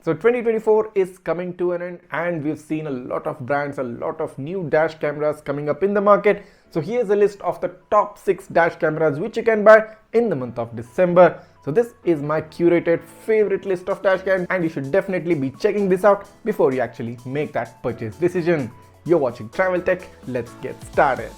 So 2024 is coming to an end and we've seen a lot of brands, a lot of new dash cameras coming up in the market. So here's a list of the top 6 dash cameras which you can buy in the month of December. So this is my curated favorite list of dash cams and you should definitely be checking this out before you actually make that purchase decision. You're watching Travel Tech, let's get started.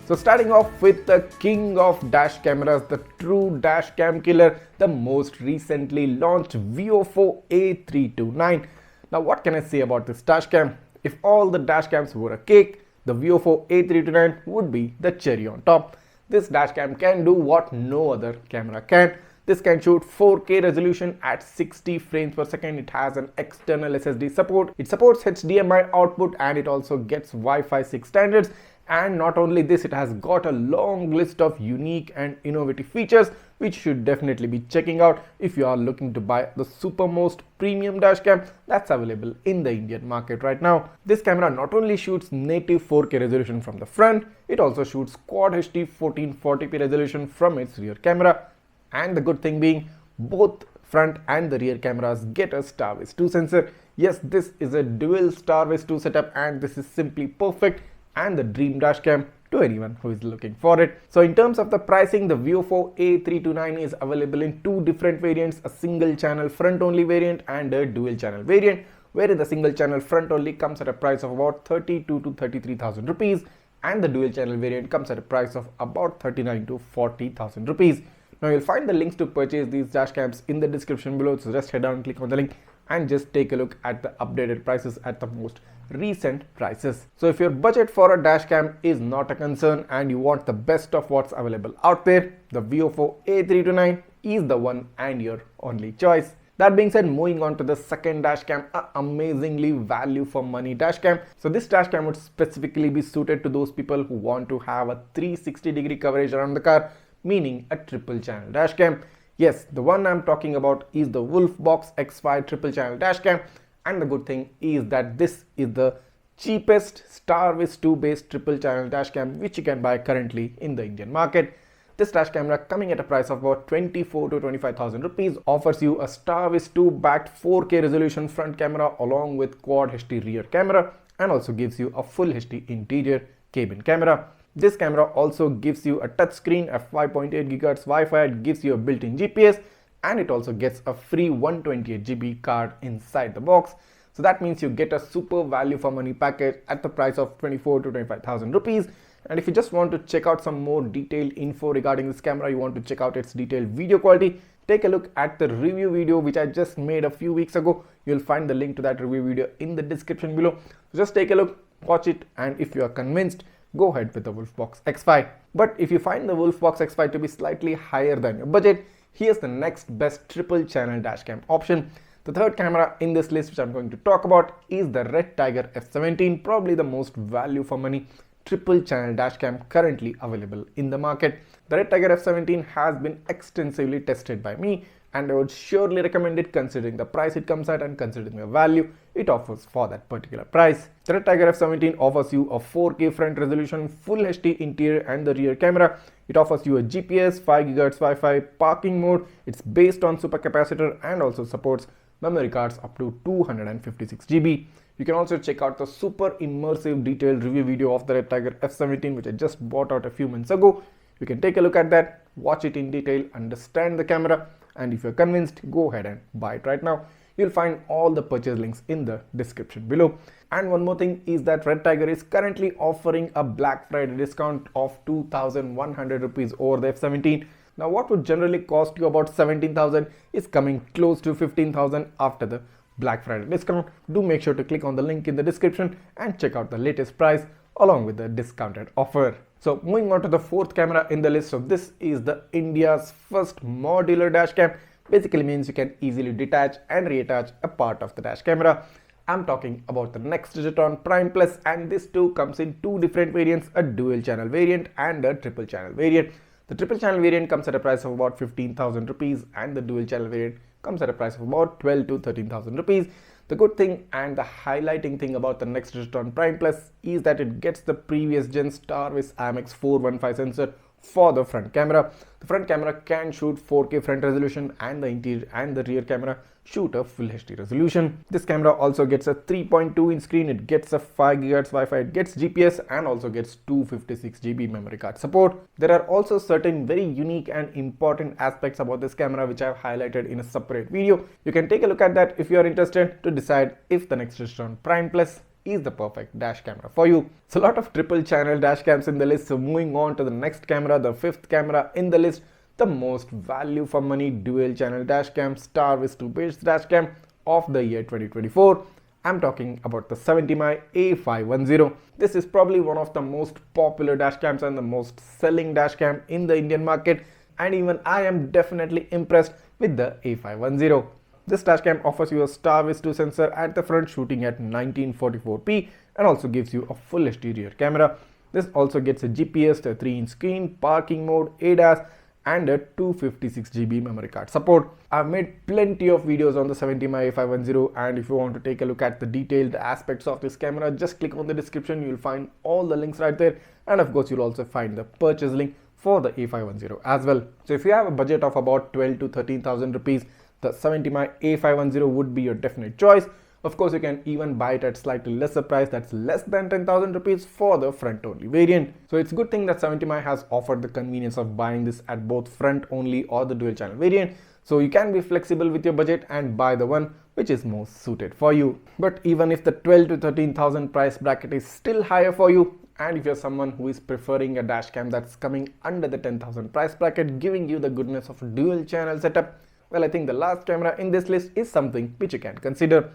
So starting off with the king of dash cameras, the true dash cam killer, the most recently launched Viofo A329. Now what can I say about this dash cam? If all the dash cams were a cake, the Viofo A329 would be the cherry on top. This dash cam can do what no other camera can. This can shoot 4K resolution at 60 frames per second. It has an external SSD support. It supports HDMI output and it also gets Wi-Fi 6 standards. And not only this, it has got a long list of unique and innovative features which you should definitely be checking out if you are looking to buy the supermost premium dashcam that's available in the Indian market right now. This camera not only shoots native 4K resolution from the front, it also shoots Quad HD 1440p resolution from its rear camera. And the good thing being, both front and the rear cameras get a starvis 2 sensor. Yes, this is a dual starvis 2 setup and this is simply perfect and the dream dash cam to anyone who is looking for it. So in terms of the pricing, the Viofo A329 is available in two different variants, a single channel front only variant and a dual channel variant, wherein the single channel front only comes at a price of about 32 to 33,000 rupees and the dual channel variant comes at a price of about 39 to 40,000 rupees. Now you'll find the links to purchase these dash cams in the description below, so just head down and click on the link and just take a look at the updated prices at the most recent prices. So if your budget for a dash cam is not a concern and you want the best of what's available out there, the Viofo A329 is the one and your only choice. That being said, moving on to the second dash cam, an amazingly value for money dash cam. So this dash cam would specifically be suited to those people who want to have a 360-degree coverage around the car, meaning a triple channel dash cam. Yes, the one I'm talking about is the Wolfbox X5 triple channel dash cam. And the good thing is that this is the cheapest starvis 2 based triple channel dash cam which you can buy currently in the Indian market. This dash camera, coming at a price of about 24 to 25,000 rupees, offers you a starvis 2 backed 4K resolution front camera along with Quad HD rear camera and also gives you a full HD interior cabin camera. This camera also gives you a touchscreen, a 5.8 GHz Wi-Fi, it gives you a built-in GPS and it also gets a free 128GB card inside the box. So that means you get a super value for money package at the price of 24 to 25,000 rupees. And if you just want to check out some more detailed info regarding this camera, you want to check out its detailed video quality, take a look at the review video which I just made a few weeks ago. You'll find the link to that review video in the description below. Just take a look, watch it, and if you are convinced, go ahead with the Wolfbox X5. But if you find the Wolfbox X5 to be slightly higher than your budget, here's the next best triple channel dashcam option. The third camera in this list which I'm going to talk about is the RedTiger F17, probably the most value for money triple channel dashcam currently available in the market. The RedTiger F17 has been extensively tested by me and I would surely recommend it considering the price it comes at and considering the value it offers for that particular price. The RedTiger F17 offers you a 4K front resolution, full HD interior and the rear camera. It offers you a GPS, 5 GHz Wi-Fi, parking mode. It's based on supercapacitor and also supports memory cards up to 256GB. You can also check out the super immersive detailed review video of the RedTiger F17 which I just bought out a few months ago. You can take a look at that, watch it in detail, understand the camera, and if you're convinced, go ahead and buy it right now. You'll find all the purchase links in the description below. And one more thing is that RedTiger is currently offering a Black Friday discount of 2,100 rupees over the F17. Now what would generally cost you about 17,000 is coming close to 15,000 after the Black Friday discount. Do make sure to click on the link in the description and check out the latest price along with the discounted offer. So moving on to the fourth camera in the list. So this is the India's first modular dash cam. Basically means you can easily detach and reattach a part of the dash camera. I'm talking about the Nextdigitron Prime Plus, and this too comes in two different variants, a dual channel variant and a triple channel variant. The triple channel variant comes at a price of about 15,000 rupees and the dual channel variant comes at a price of about 12 to 13,000 rupees. The good thing and the highlighting thing about the Nextdigitron Prime Plus is that it gets the previous gen starvis IMX 415 sensor for the front camera. The front camera can shoot 4K front resolution and the interior and the rear camera shoot a full HD resolution. This camera also gets a 3.2 inch screen, it gets a 5 GHz Wi-Fi, it gets GPS and also gets 256 GB memory card support. There are also certain very unique and important aspects about this camera which I have highlighted in a separate video. You can take a look at that if you are interested to decide if the Nextdigitron Prime Plus is the perfect dash camera for you. So a lot of triple channel dash cams in the list. So moving on to the next camera, the fifth camera in the list, the most value for money dual channel dash cam, starvis 2-page dash cam of the year 2024. I'm talking about the 70mm A510. This is probably one of the most popular dash cams and the most selling dash cam in the Indian market, and even I am definitely impressed with the A510. This dashcam offers you a starvis 2 sensor at the front shooting at 1944p and also gives you a full HD rear camera. This also gets a GPS, a 3-inch screen, parking mode, ADAS and a 256 GB memory card support. I've made plenty of videos on the 70mm A510, and if you want to take a look at the detailed aspects of this camera, just click on the description. You'll find all the links right there, and of course you'll also find the purchase link for the A510 as well. So if you have a budget of about 12 to 13,000 rupees, the 70mm A510 would be your definite choice. Of course, you can even buy it at slightly lesser price, that's less than 10,000 rupees for the front only variant. So it's a good thing that 70mm has offered the convenience of buying this at both front only or the dual channel variant. So you can be flexible with your budget and buy the one which is most suited for you. But even if the 12 to 13,000 price bracket is still higher for you, and if you're someone who is preferring a dash cam that's coming under the 10,000 price bracket, giving you the goodness of a dual channel setup, well, I think the last camera in this list is something which you can consider.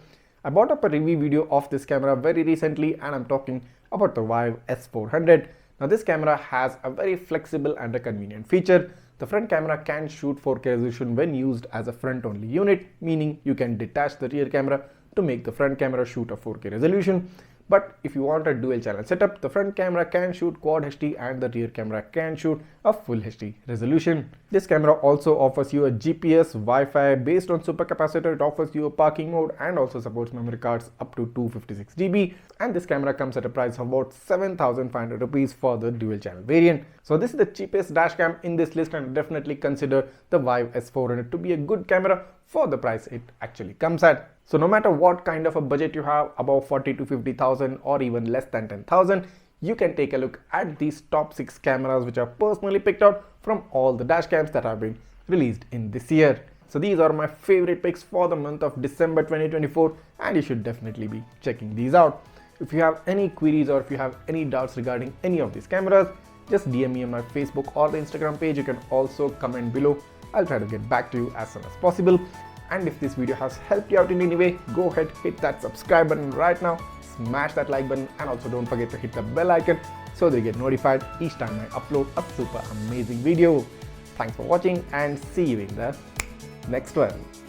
I brought up a review video of this camera very recently, and I'm talking about the Wyve S400. Now this camera has a very flexible and a convenient feature. The front camera can shoot 4K resolution when used as a front only unit, meaning you can detach the rear camera to make the front camera shoot a 4K resolution. But if you want a dual channel setup, the front camera can shoot quad HD and the rear camera can shoot a full HD resolution. This camera also offers you a GPS, Wi-Fi. Based on supercapacitor, it offers you a parking mode and also supports memory cards up to 256 GB. And this camera comes at a price of about 7,500 rupees for the dual channel variant. So this is the cheapest dash cam in this list, and definitely consider the Wyve S400 to be a good camera for the price it actually comes at. So no matter what kind of a budget you have, above 40 to 50,000 or even less than 10,000, you can take a look at these top 6 cameras which are personally picked out from all the dash cams that have been released in this year. So these are my favorite picks for the month of December 2024, and you should definitely be checking these out. If you have any queries or if you have any doubts regarding any of these cameras, just DM me on my Facebook or the Instagram page. You can also comment below. I'll try to get back to you as soon as possible. And if this video has helped you out in any way, go ahead, hit that subscribe button right now, smash that like button, and also don't forget to hit the bell icon so that you get notified each time I upload a super amazing video. Thanks for watching and see you in the next one.